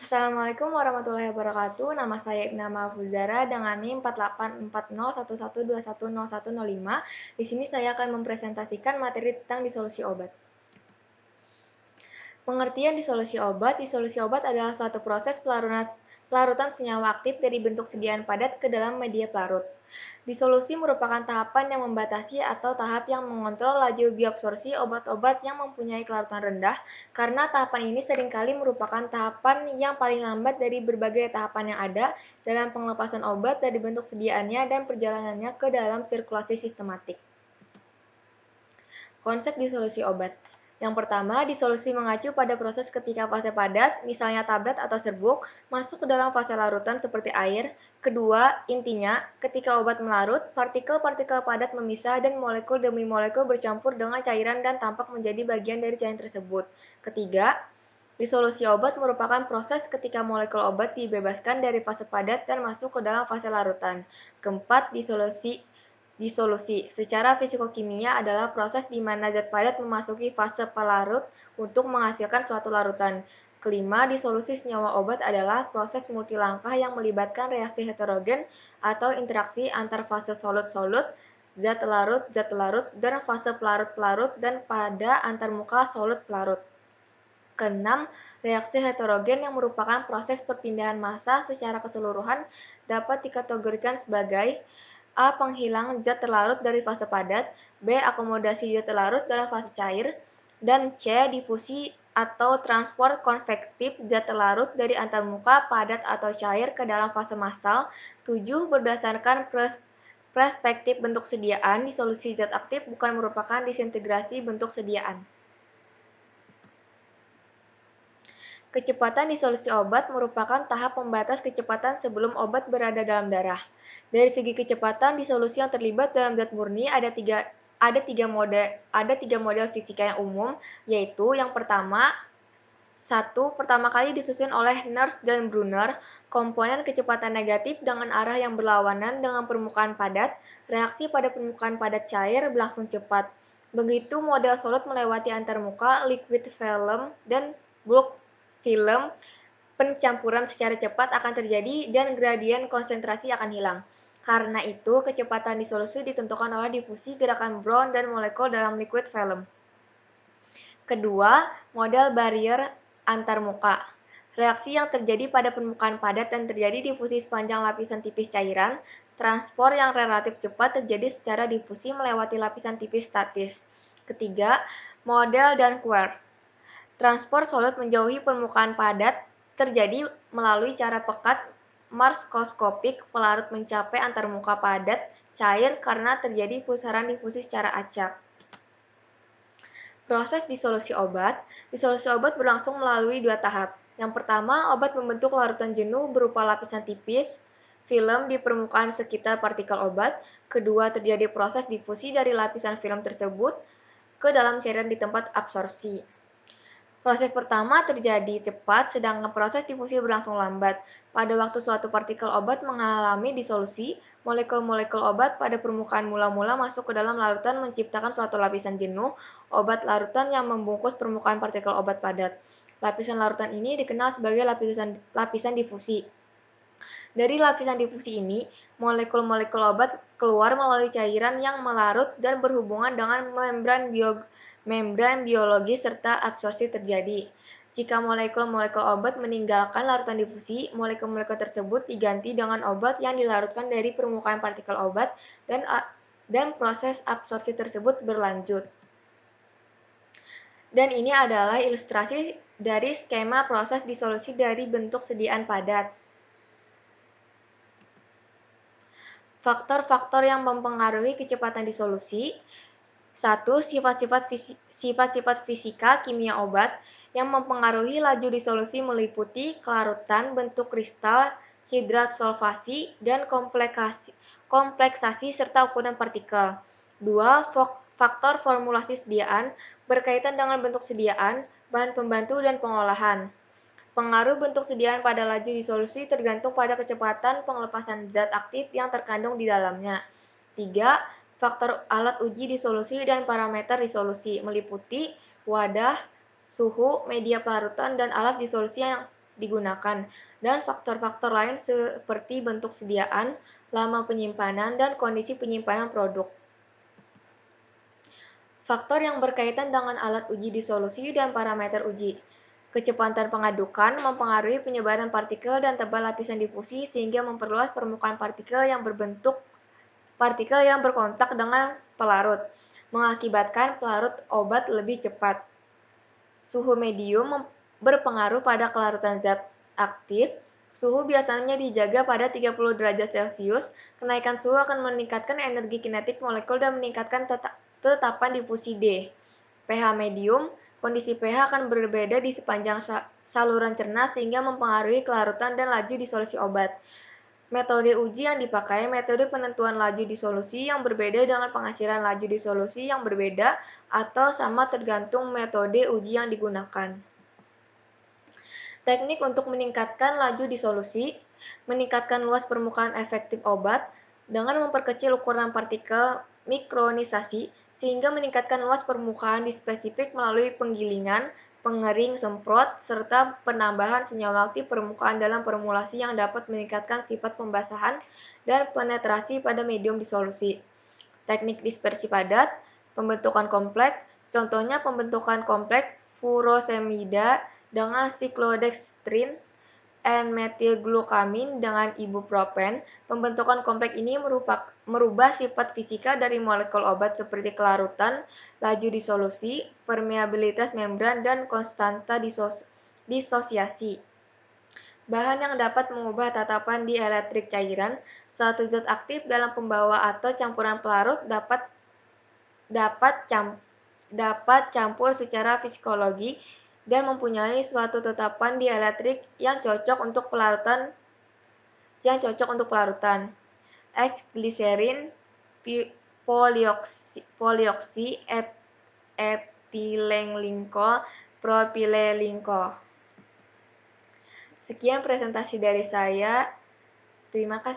Assalamualaikum warahmatullahi wabarakatuh. Nama saya Ibna Mahfuzara dengan NIM 48401121210105. Di sini saya akan mempresentasikan materi tentang disolusi obat. Pengertian disolusi obat. Disolusi obat adalah suatu proses pelarutan senyawa aktif dari bentuk sediaan padat ke dalam media pelarut. Disolusi merupakan tahapan yang membatasi atau tahap yang mengontrol laju biabsorpsi obat-obat yang mempunyai kelarutan rendah, karena tahapan ini seringkali merupakan tahapan yang paling lambat dari berbagai tahapan yang ada dalam pelepasan obat dari bentuk sediaannya dan perjalanannya ke dalam sirkulasi sistematik. Konsep disolusi obat. Yang pertama, disolusi mengacu pada proses ketika fase padat, misalnya tablet atau serbuk, masuk ke dalam fase larutan seperti air. Kedua, intinya, ketika obat melarut, partikel-partikel padat memisah dan molekul demi molekul bercampur dengan cairan dan tampak menjadi bagian dari cairan tersebut. Ketiga, disolusi obat merupakan proses ketika molekul obat dibebaskan dari fase padat dan masuk ke dalam fase larutan. Keempat, Disolusi secara fisikokimia adalah proses di mana zat padat memasuki fase pelarut untuk menghasilkan suatu larutan. Kelima, disolusi senyawa obat adalah proses multilangkah yang melibatkan reaksi heterogen atau interaksi antar fase solut-solut, zat larut, dan fase pelarut-pelarut dan pada antarmuka solut-pelarut. Keenam, reaksi heterogen yang merupakan proses perpindahan massa secara keseluruhan dapat dikategorikan sebagai A. Penghilang zat terlarut dari fase padat, B. Akomodasi zat terlarut dalam fase cair, dan C. Difusi atau transport konvektif zat terlarut dari antarmuka padat atau cair ke dalam fase massal. 7. Berdasarkan perspektif bentuk sediaan, disolusi zat aktif bukan merupakan disintegrasi bentuk sediaan. Kecepatan disolusi obat merupakan tahap pembatas kecepatan sebelum obat berada dalam darah. Dari segi kecepatan, disolusi yang terlibat dalam zat murni ada tiga model fisika yang umum, yaitu yang pertama, pertama kali disusun oleh Nernst dan Brunner, komponen kecepatan negatif dengan arah yang berlawanan dengan permukaan padat, reaksi pada permukaan padat cair berlangsung cepat. Begitu model solid melewati antarmuka, liquid film, dan bulk film, pencampuran secara cepat akan terjadi dan gradien konsentrasi akan hilang. Karena itu, kecepatan disolusi ditentukan oleh difusi gerakan Brown dan molekul dalam liquid film. Kedua, model barrier antarmuka. Reaksi yang terjadi pada permukaan padat dan terjadi difusi sepanjang lapisan tipis cairan. Transport yang relatif cepat terjadi secara difusi melewati lapisan tipis statis. Ketiga, model Dunquer. Transport solid menjauhi permukaan padat terjadi melalui cara pekat makroskopik, pelarut mencapai antarmuka padat cair karena terjadi pusaran difusi secara acak. Proses disolusi obat berlangsung melalui dua tahap. Yang pertama, obat membentuk larutan jenuh berupa lapisan tipis, film di permukaan sekitar partikel obat. Kedua, terjadi proses difusi dari lapisan film tersebut ke dalam cairan di tempat absorpsi. Proses pertama terjadi cepat, sedangkan proses difusi berlangsung lambat. Pada waktu suatu partikel obat mengalami disolusi, molekul-molekul obat pada permukaan mula-mula masuk ke dalam larutan menciptakan suatu lapisan jenuh, obat larutan yang membungkus permukaan partikel obat padat. Lapisan larutan ini dikenal sebagai lapisan difusi. Dari lapisan difusi ini, molekul-molekul obat keluar melalui cairan yang melarut dan berhubungan dengan membran biologis serta absorpsi terjadi. Jika molekul-molekul obat meninggalkan larutan difusi, molekul-molekul tersebut diganti dengan obat yang dilarutkan dari permukaan partikel obat dan proses absorpsi tersebut berlanjut. Dan ini adalah ilustrasi dari skema proses disolusi dari bentuk sediaan padat. Faktor-faktor yang mempengaruhi kecepatan disolusi. 1. Sifat-sifat fisika kimia obat yang mempengaruhi laju disolusi meliputi kelarutan, bentuk kristal, hidrat solvasi, dan kompleksasi serta ukuran partikel. 2. Faktor formulasi sediaan berkaitan dengan bentuk sediaan, bahan pembantu, dan pengolahan. Pengaruh bentuk sediaan pada laju disolusi tergantung pada kecepatan pelepasan zat aktif yang terkandung di dalamnya. 3. Faktor alat uji disolusi dan parameter disolusi meliputi wadah, suhu, media pelarutan, dan alat disolusi digunakan, dan faktor-faktor lain seperti bentuk sediaan, lama penyimpanan, dan kondisi penyimpanan produk. Faktor yang berkaitan dengan alat uji disolusi dan parameter uji. Kecepatan pengadukan mempengaruhi penyebaran partikel dan tebal lapisan difusi sehingga memperluas permukaan partikel yang berkontak dengan pelarut, mengakibatkan pelarut obat lebih cepat. Suhu medium berpengaruh pada kelarutan zat aktif. Suhu biasanya dijaga pada 30 derajat Celcius. Kenaikan suhu akan meningkatkan energi kinetik molekul dan meningkatkan tetapan difusi D. pH medium, kondisi pH akan berbeda di sepanjang saluran cerna sehingga mempengaruhi kelarutan dan laju disolusi obat. Metode uji yang dipakai, metode penentuan laju disolusi yang berbeda dengan penghasilan laju disolusi yang berbeda atau sama tergantung metode uji yang digunakan. Teknik untuk meningkatkan laju disolusi, meningkatkan luas permukaan efektif obat dengan memperkecil ukuran partikel mikronisasi sehingga meningkatkan luas permukaan dispesifik melalui penggilingan, pengering semprot, serta penambahan senyawa aktif permukaan dalam formulasi yang dapat meningkatkan sifat pembasahan dan penetrasi pada medium disolusi. Teknik dispersi padat, pembentukan kompleks, contohnya pembentukan kompleks furosemida dengan siklodextrin N-metilglukamin dengan ibuprofen. Pembentukan kompleks ini merubah sifat fisika dari molekul obat seperti kelarutan, laju disolusi, permeabilitas membran, dan konstanta disosiasi. Bahan yang dapat mengubah tatapan dielektrik cairan. Suatu zat aktif dalam pembawa atau campuran pelarut dapat campur secara psikologi dan mempunyai suatu tetapan dielektrik yang cocok untuk pelarutan. X-gliserin, polioksi, etilenglikol, propylenglikol. Sekian presentasi dari saya. Terima kasih.